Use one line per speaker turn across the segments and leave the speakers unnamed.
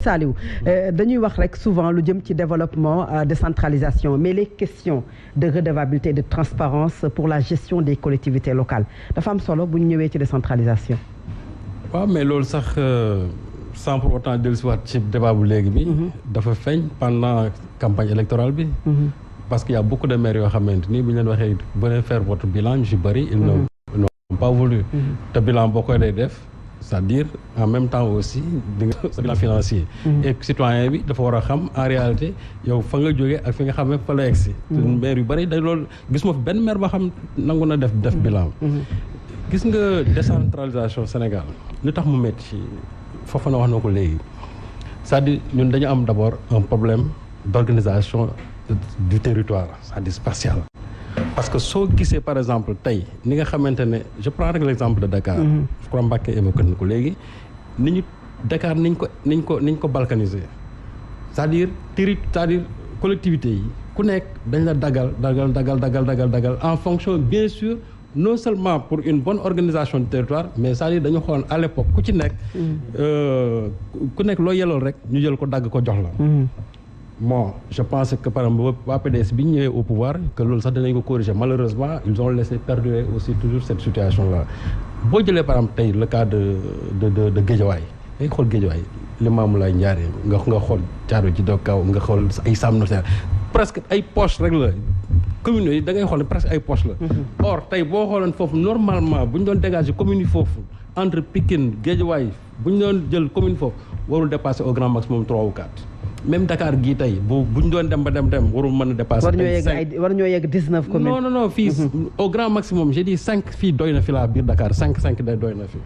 Saliou dañuy wax rek souvent lu jëm ci développement décentralisation mais les questions de redevabilité de transparence pour la gestion des collectivités locales dafa am solo bu ñu ñëwee ci décentralisation.
waaw mais loolu sax sans pour autant dellusiwaat ci débat bu léegi bi. dafa feeñ pendant campagne électorale bi. parce qu'il y a beaucoup de maires yoo xamante ni bu ñu leen waxee venez faire votre bilan ñu si bëri ils n'ont pas voulu. te bilan boo koy day def c'est-à-dire en même temps aussi di nga bilan financier. et citoyen bi dafa war a xam en réalité yow fa nga jógee ak fi nga xam ne fa la egsi. maire yu bëri day loolu gis ma fi benn maire boo xam nangu na def bilan. gis nga décentralisation Sénégal lu tax mu métti foofu na wax na ko léegi c'est-à-dire ñun dañu am d'abord un problème d'organisation du territoire c'est-à-dire spatial. parce que soo gisee par exemple tey ni nga xamante ne je prends rek l'exemple de Dakar. je crois Mbacké évoqué na ko léegi ni ñu Dakar niñ ko balkaniser c'est-à-dire collectivités yi ku nekk dañ la dagal en fonction bien sûr non seulement pour une bonne organisation du territoire mais c'est-à-dire dañu xool à l'époque ku ci nekk ku nekk loo yelool rek ñu jël ko dagg ko jox la. bon je pense que par exemple waa PDS bi ñu ñëwee au pouvoir que loolu sax dinañ ko corriger malheureusement ils ont laissé perdurer aussi toujours cette situation là boo jëlee par exemple tey le cas de Guédiawaye ngay xool Guédiawaye Limamoulaye Ndiarème nga xool Thiaroye Djiddah Kao nga xool ay Sam Notaire presque ay poche rek la communes yi da ngay xool ne presque ay poche la. or tey boo xooloon foofu normalement bu ñu doon dégager commune yi foofu entre Pikine Guédiawaye bu ñu doon jël commune foofu warul dépasser au grand maximum 3 ou 4. même Dakar gii tey bu ñu doon dem warul mën a dépasser.
war ñoo yegg 19 communes.
non fii au grand maximum j'ai dit 5 fii doy na fi laa biir Dakar 5 day doy na fi.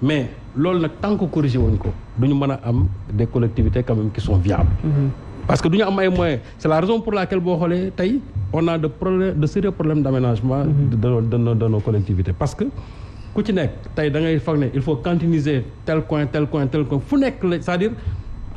mais loolu nag tant que corrigé wuñ ko du ñu mën a am des collectivités quand même qui sont viables. parce que du ñu am ay moyens c'est la raison pour laquelle boo xoolee tey on a de sérieux problèmes d'aménagement de nos collectivités parce que ku ci nekk tey da ngay foog ne il faut cantiniser tel coin fu nekk la c'est-à-dire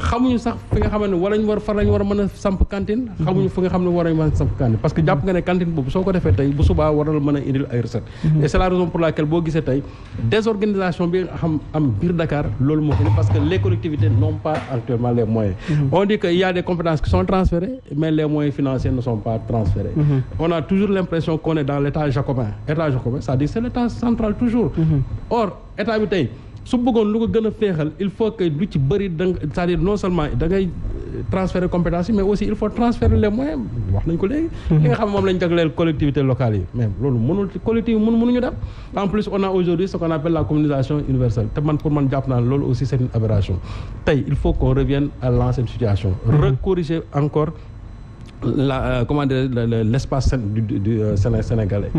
xamuñu sax fi nga xam ne war a mën a samp cantine xamuñu fi nga xam ne war a mën a samp cantine parce que jàpp nga ne cantine boobu soo ko defee tey bu subaa waral mën a indil ay recettes et c'est la raison pour laquelle boo gisee tey désorganisation bi nga xam am biir Dakar loolu moo ko parce que les collectivités n'ont pas actuellement les moyens on dit que il y a des compétences qui sont transférées mais les moyens financiers ne sont pas transférés on a toujours l'impression qu'on est dans l'état jacobin c'est-à-dire c'est l'état central toujours or état bi tey su bëggoon lu ko gën a féexal il faut que lu ci bëri c'est-à-dire non seulement da ngay transférer compétences yi mais aussi il faut transférer les moyens wax nañ ko léegi li nga xam moom lañ jagleel collectivités locales yi mais loolu mënuñu def en plus on a aujourd'hui ce qu'on appelle la communisation universelle te pour man jàpp naa loolu aussi c'est une aberration tey il faut qu'on revienne à l'ancienne situation recorriger encore l'espace du sénégalais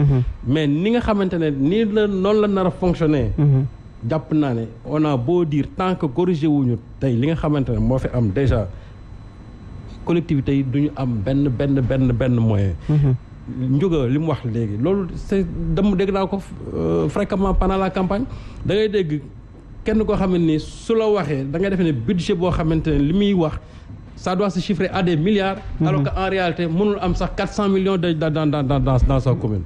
mais ni nga xamante ne nii la noonu la nar a fonctionner jàpp naa ne on a beau dire tant que corrigé wuñu tey li nga xamante ne moo fi am déjà collectivités yi du ñu am benn moyen njóga li mu wax léegi loolu c'est dem dégg naa ko fréquemment pendant la campagne da ngay dégg kenn koo xam ne ni su la waxee da ngay defee ne budget boo xamante ne li muy wax ça doit se chiffrer à des milliards alors que en réalité mënul am sax 400 millions dans sa commune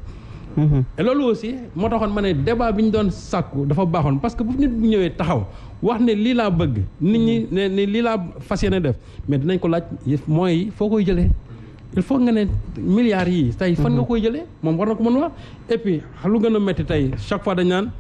et loolu aussi moo taxoon ma ne débat bi ñu doon sàkku dafa baaxoon parce que bu nit bu ñëwee taxaw wax ne lii laa bëgg nit ñi ne lii laa fas yéene def mais dinañ ko laaj moyens yi foo koy jëlee il faut nga ne milliards yi tey fan nga koy jëlee moom war na ko mën wax et puis lu gën a métti tey chaque fois dañ naan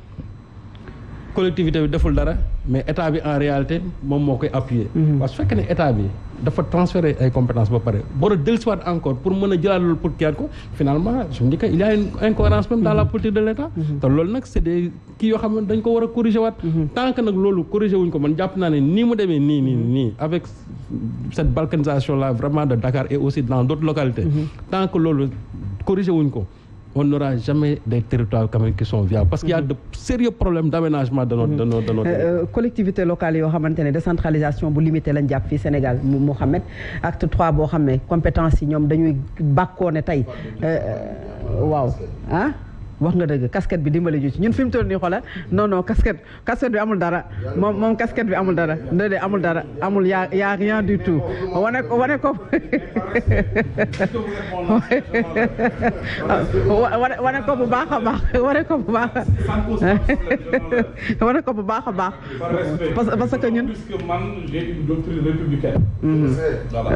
collectivité bi deful dara mais état bi en réalité moom moo koy appuyer parce que su fekkee ne état bi dafa transférer ay compétences ba pare boo a dellusiwaat encore pour mën a jëlaat loolu pour kiyaat ko finalement je me dis que il y a une incohérence même dans la politique de l'état te loolu nag c'est des kii yoo xam ne dañ ko war a corriger waat tant que nag loolu corriger wuñ ko man jàpp naa ne nii mu demee nii avec cette balkanisation là vraiment de Dakar et aussi dans d'autres localités tant que loolu corriger wuñ ko on n'aura jamais des territoires quand même qui sont viables parce qu'il y a de sérieux problèmes d'aménagement de notre
collectivités locales yoo xamante ne décentralisation bu limité lañ jàpp fii Sénégal Mohamed acte 3 boo xam ne compétence yi ñoom dañuy bàkkoo ne tey waaw wax nga dëgg casquette bi dimbali ñu ci ñun fi mu toll nii xoolal non casquette bi amul dara moom casquette bi amul dara déedéet amul dara amul y a rien du tout wane ko wane ko bu baax a baax wane ko bu baax wane ko bu baax a baax parce que ñun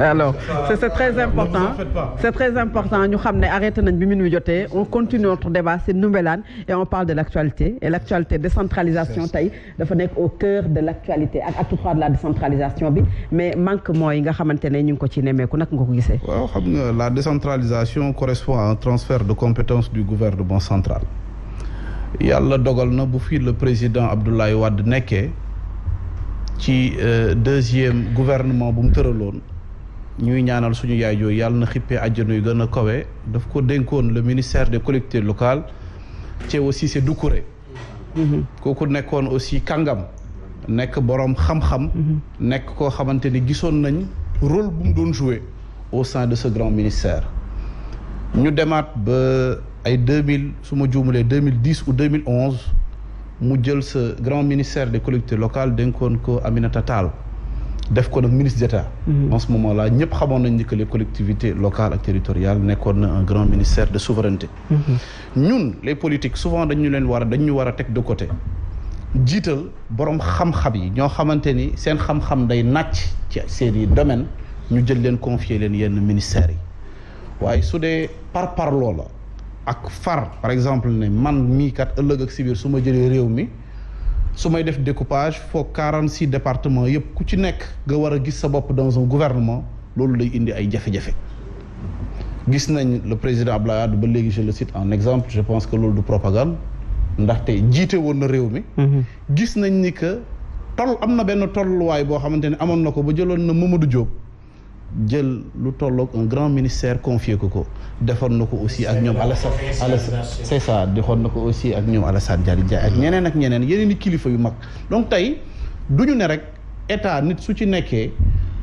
alors c'est très important ñu xam ne arrêté nañ bi minuit jotee on continue notre débat c'est Ndoumbelane et on parle de l'actualité et l'actualité décentralisation tey dafa nekk au cœur de l'actualité ak acte 3 de la décentralisation bi mais manquement yi nga xamante ne ñu ngi ko ci nemmeeku nag nga ko gisee.
waaw xam nga la décentralisation correspond à un transfert de compétences du gouvernement central yàlla dogal na bu fii le président Abdoulaye Wade nekkee ci deuxième gouvernement bu mu tëraloon ñuy ñaanal suñu yaay jooyu yàlla na xippee àjjana yu gën a kawe daf ko dénkoon le ministère des collectivités locales Thiéwo Cissé Doucouré kooku nekkoon aussi kàngam nekk boroom xam-xam nekk koo xamante ni gisoon nañ rôle bu mu doon jouer au sein de ce grand ministère ñu demaat ba ay 2000 su ma juumalee 2010 ou 2011 mu jël ce grand ministère des collectivités locales dénkoon ko Aminata Tall def ko nag ministre d'État en ce moment là ñëpp xamoon nañ ni que les collectivités locales ak territoriales nekkoon na un grand ministère de souveraineté ñun les politiques souvent dañu war a teg de côté jiital borom xam-xam yi ñoo xamante ni seen xam-xam day nàcc ci seeni domaine ñu jël leen confier leen yenn ministères yi waaye su dee par loola ak far par exemple ne man mii kat ëllëg ak si biir su ma jëlee réew mi su may def découpage foog 46 départements yëpp ku ci nekk nga war a gis sa bopp dans un gouvernement loolu lay indi ay jafe-jafe gis nañ le président Abdoulaye Wade ba léegi je le cite en exemple je pense que loolu du propagande ndaxte jiite woon na réew mi gis nañ ni que am na benn tolluwaay boo xamante ne amoon na ko ba jëloon na Mamadou Diop jël lu tolloog un grand ministère confié ko defoon na ko aussi ak ñoom Alassane c'est ça defoon na ko aussi ak ñoom Alassane Diagne ak ñeneen yeneen i kilifa yu mag donc tey du ñu ne rek état nit su ci nekkee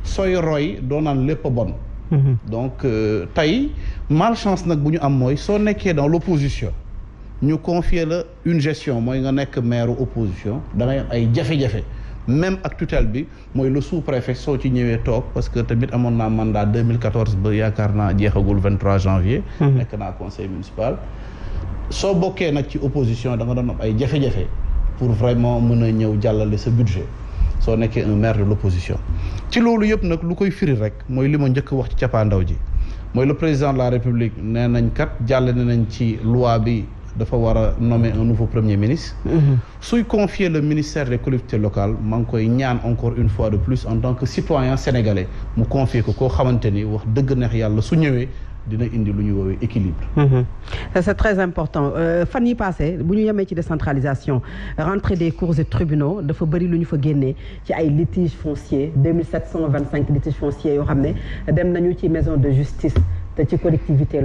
sooy roy doo naan lépp a bon donc tey malchance nag bu ñu am mooy soo nekkee dans l'opposition ñu confier la une gestion mooy nga nekk maire opposition da ngay am ay jafe-jafe même ak tutelle bi mooy le sous-préfet soo ci ñëwee toog parce que tamit amoon naa mandat 2014 ba yaakaar naa jeexagul 23 janvier nekk naa conseil municipal soo bokkee nag ci opposition da nga doon am ay jafe-jafe pour vraiment mën a ñëw jàllale sa budget soo nekkee un maire de l'opposition ci loolu yëpp nag lu koy firi rek mooy li ma njëkk wax ci cappaandaw ji mooy le président de la république nee nañ kat jàllale nañ ci loi bi dafa war a nommer un nouveau premier ministre suy confier le ministère des collectivités locales maa ngi koy ñaan encore une fois de plus en tant que citoyen sénégalais mu confier ko koo xamante ni wax dëgg neex yàlla su ñëwee dina indi lu ñuy woowee équilibre
c'est très important fan yi passé bu ñu yemee ci décentralisation rentrée des cours et tribunaux dafa bëri lu ñu fa génnee ci ay litiges fonciers 2725 litiges fonciers yoo xam ne dem nañu ci maison de justice te ci collectivité